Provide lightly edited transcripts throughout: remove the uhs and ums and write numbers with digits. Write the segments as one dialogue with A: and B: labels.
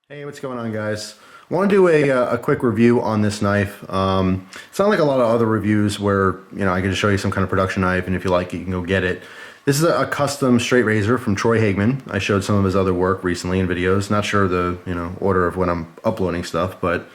A: Hey, what's going on, guys? I want to do a quick review on this knife. It's not like a lot of other reviews where, I can just show you some kind of production knife, and if you like it, you can go get it. This is a custom straight razor from Troy Hageman. I showed some of his other work recently in videos. Not sure the, order of when I'm uploading stuff, but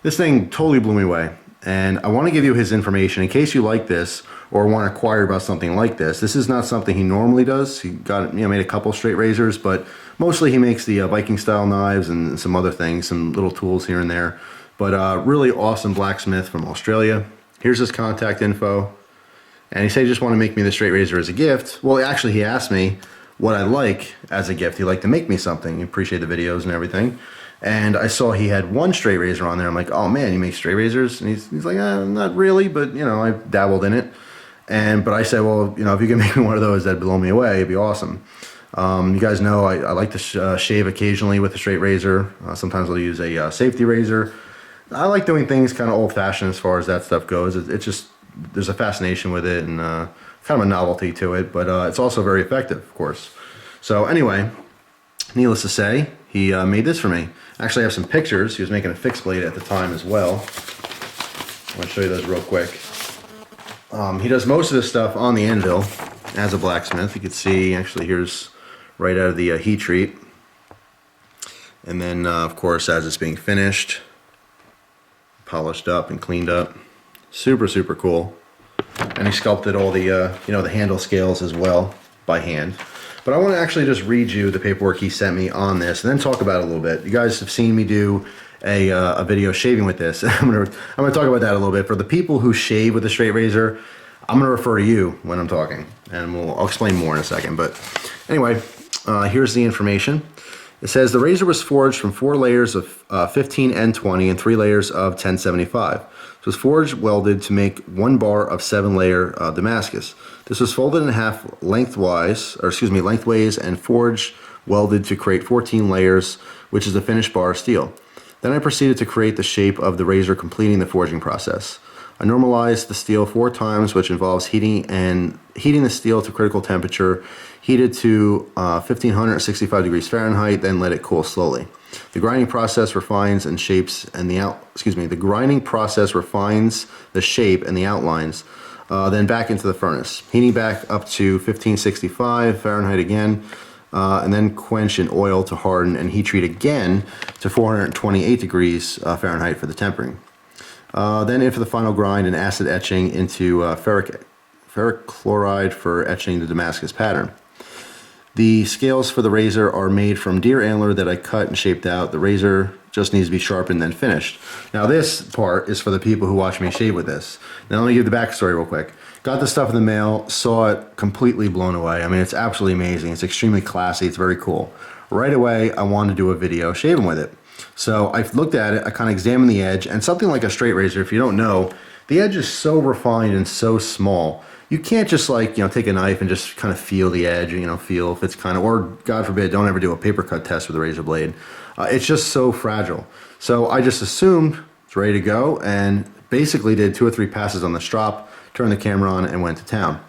A: this thing totally blew me away. And I want to give you his information in case you like this or want to inquire about something like this. This is not something he normally does. He made a couple straight razors, but mostly he makes the Viking style knives and some other things, some little tools here and there. But really awesome blacksmith from Australia. Here's his contact info. And he said he just want to make me the straight razor as a gift. Well, actually, he asked me what I like as a gift. He'd like to make me something. He appreciate the videos and everything. And I saw he had one straight razor on there. I'm like, oh man, you make straight razors? And he's like, not really, but I dabbled in it. But I said, well, if you can make me one of those, that'd blow me away. It'd be awesome. You guys know I like to shave occasionally with a straight razor. Sometimes I'll use a safety razor. I like doing things kind of old-fashioned as far as that stuff goes. It's just, there's a fascination with it and kind of a novelty to it, but it's also very effective, of course. So anyway, needless to say, he made this for me. Actually, I have some pictures. He was making a fixed blade at the time as well. I want to show you those real quick. He does most of this stuff on the anvil as a blacksmith. You can see, actually, here's right out of the heat treat. And then, of course, as it's being finished, polished up and cleaned up. Super, super cool. And he sculpted all the, the handle scales as well by hand. But I want to actually just read you the paperwork he sent me on this and then talk about it a little bit. You guys have seen me do a video shaving with this. I'm gonna talk about that a little bit. For the people who shave with a straight razor, I'm going to refer to you when I'm talking. And I'll explain more in a second. But anyway, here's the information. It says the razor was forged from 4 layers of 15 N20 and 3 layers of 1075. It was forged welded to make 1 bar of 7-layer Damascus. This was folded in half lengthways and forged welded to create 14 layers, which is the finished bar of steel. Then I proceeded to create the shape of the razor, completing the forging process. I normalized the steel 4 times, which involves heating the steel to critical temperature, heated to 1565 degrees Fahrenheit, then let it cool slowly. The grinding process refines and shapes the grinding process refines the shape and the outlines, then back into the furnace. Heating back up to 1565 Fahrenheit again, and then quench in oil to harden and heat treat again to 428 degrees Fahrenheit for the tempering. Then in for the final grind and acid etching into ferric chloride for etching the Damascus pattern. The scales for the razor are made from deer antler that I cut and shaped out. The razor just needs to be sharpened and finished. Now this part is for the people who watch me shave with this. Now let me give the backstory real quick. Got the stuff in the mail, saw it, completely blown away. I mean, it's absolutely amazing. It's extremely classy. It's very cool. Right away, I wanted to do a video shaving with it. So I looked at it, I kind of examined the edge, and something like a straight razor, if you don't know, the edge is so refined and so small. You can't just take a knife and just kind of feel the edge, feel if it's kind of, or God forbid, don't ever do a paper cut test with a razor blade. It's just so fragile. So I just assumed it's ready to go and basically did 2 or 3 passes on the strop, turned the camera on and went to town.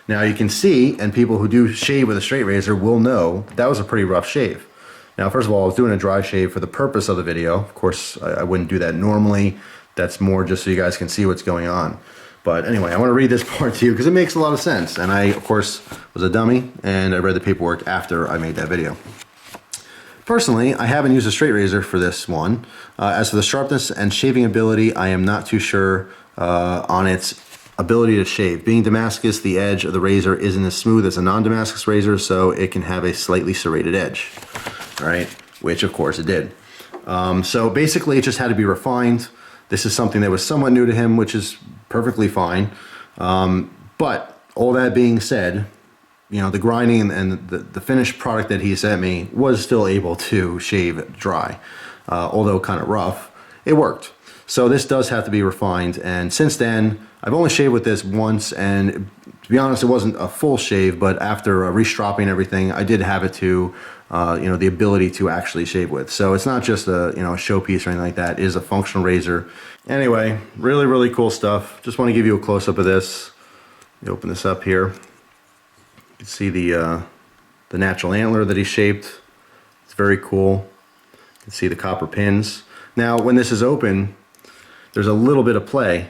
A: Now you can see, and people who do shave with a straight razor will know, that was a pretty rough shave. Now, first of all, I was doing a dry shave for the purpose of the video. Of course, I wouldn't do that normally. That's more just so you guys can see what's going on. But anyway, I want to read this part to you because it makes a lot of sense. And I, of course, was a dummy, and I read the paperwork after I made that video. Personally, I haven't used a straight razor for this one. As for the sharpness and shaving ability, I am not too sure on its ability to shave. Being Damascus, the edge of the razor isn't as smooth as a non-Damascus razor, so it can have a slightly serrated edge, right? Which, of course, it did. So basically, it just had to be refined. This is something that was somewhat new to him, which is perfectly fine. But all that being said, the grinding and the finished product that he sent me was still able to shave dry. Although kind of rough, it worked. So this does have to be refined. And since then, I've only shaved with this once, and to be honest, it wasn't a full shave, but after restropping everything, I did have it to, the ability to actually shave with. So it's not just a showpiece or anything like that. It is a functional razor. Anyway, really, really cool stuff. Just want to give you a close-up of this. Let me open this up here. You can see the natural antler that he shaped. It's very cool. You can see the copper pins. Now, when this is open, there's a little bit of play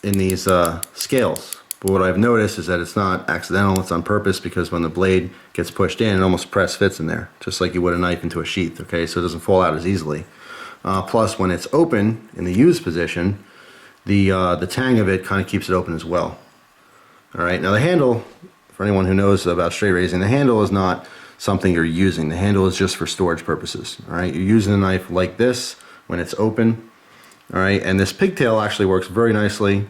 A: in these scales. But what I've noticed is that it's not accidental, it's on purpose, because when the blade gets pushed in, it almost press fits in there, just like you would a knife into a sheath, okay? So it doesn't fall out as easily. Plus, when it's open in the used position, the tang of it kind of keeps it open as well. All right, now the handle, for anyone who knows about straight raising, the handle is not something you're using. The handle is just for storage purposes. All right, you're using a knife like this when it's open. All right, and this pigtail actually works very nicely.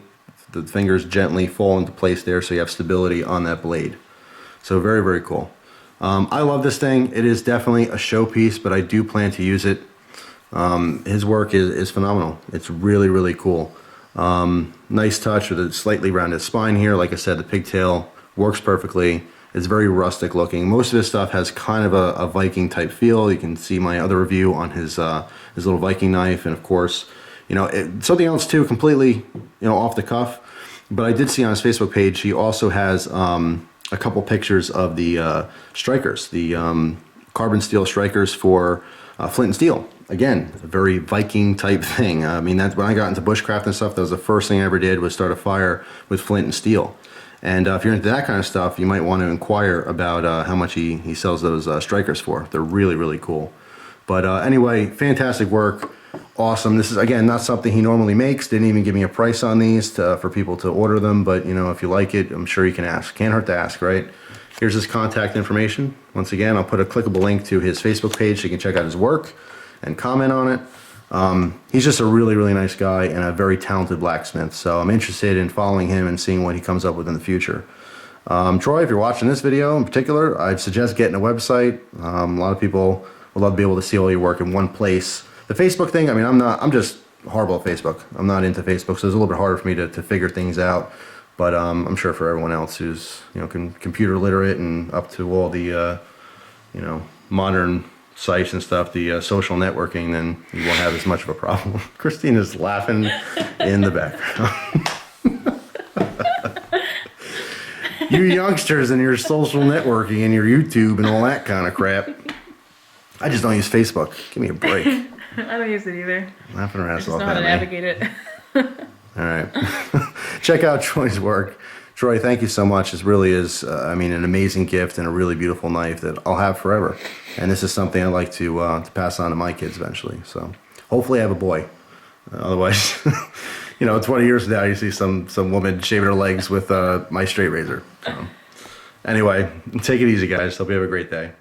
A: The fingers gently fall into place there, so you have stability on that blade. So very, very cool. I love this thing. It is definitely a showpiece, but I do plan to use it. His work is phenomenal. It's really, really cool. Nice touch with a slightly rounded spine here. Like I said, the pigtail works perfectly. It's very rustic looking. Most of his stuff has kind of a Viking type feel. You can see my other review on his little Viking knife, and of course, you know, something else too, completely, you know, off the cuff. But I did see on his Facebook page he also has a couple pictures of the strikers, the carbon steel strikers for flint and steel. Again, a very Viking type thing. I mean, that's when I got into bushcraft and stuff. That was the first thing I ever did, was start a fire with flint and steel. And if you're into that kind of stuff, you might want to inquire about how much he sells those strikers for. They're really, really cool. But anyway, fantastic work. Awesome. This is, again, not something he normally makes. Didn't even give me a price on these for people to order them. But, you know, if you like it, I'm sure you can ask. Can't hurt to ask, right? Here's his contact information. Once again, I'll put a clickable link to his Facebook page so you can check out his work and comment on it. He's just a really, really nice guy and a very talented blacksmith. So I'm interested in following him and seeing what he comes up with in the future. Troy, if you're watching this video in particular, I'd suggest getting a website. A lot of people would love to be able to see all your work in one place. The Facebook thing, I mean, I'm just horrible at Facebook. I'm not into Facebook, so it's a little bit harder for me to figure things out. But I'm sure for everyone else who's, you know, computer literate and up to all the, you know, modern sites and stuff, the social networking, then you won't have as much of a problem. Christina's laughing in the background. You youngsters and your social networking and your YouTube and all that kind of crap. I just don't use Facebook. Give me a break.
B: I don't use it either.
A: Laughing her ass
B: I
A: off
B: just know how to navigate it.
A: All right. Check out Troy's work. Troy, thank you so much. This really is, I mean, an amazing gift and a really beautiful knife that I'll have forever. And this is something I'd like to pass on to my kids eventually. So hopefully I have a boy. Otherwise, you know, 20 years from now, you see some woman shaving her legs with my straight razor. So, anyway, take it easy, guys. Hope you have a great day.